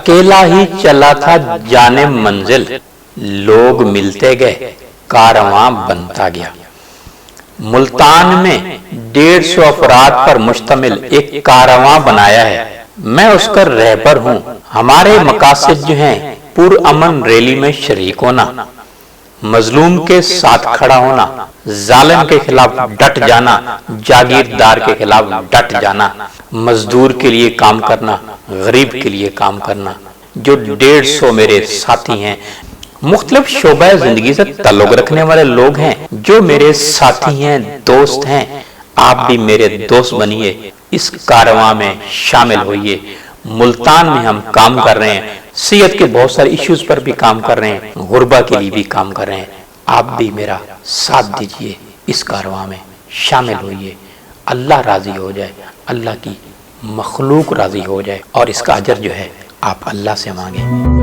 اکیلا ہی چلا تھا جانے منزل، لوگ ملتے گئے کارواں بنتا گیا۔ ملتان میں 150 افراد پر مشتمل ایک کارواں بنایا ہے، میں اس کا رہبر ہوں۔ ہمارے مقاصد جو ہیں پرامن ریلی میں شریک ہونا، مظلوم کے ساتھ کھڑا ہونا، ظالم کے خلاف ڈٹ جانا، جاگیردار کے خلاف ڈٹ جانا، مزدور کے لیے کام کرنا، غریب کے لیے کام کرنا۔ جو 150 میرے ساتھی ہیں، مختلف شعبہ زندگی سے تعلق رکھنے والے لوگ ہیں جو میرے ساتھی ہیں، دوست ہیں، آپ بھی میرے دوست بنیے، اس کارواں میں شامل ہوئیے۔ ملتان میں ہم کام کر رہے ہیں، صحت کے بہت سارے ایشوز پر بھی کام کر رہے ہیں، غربا کے لیے بھی کام کر رہے ہیں۔ آپ بھی میرا ساتھ دیجئے، اس کارواں میں شامل ہوئیے، اللہ راضی ہو جائے، اللہ کی مخلوق راضی ہو جائے، اور اس کا اجر جو ہے آپ اللہ سے مانگیں۔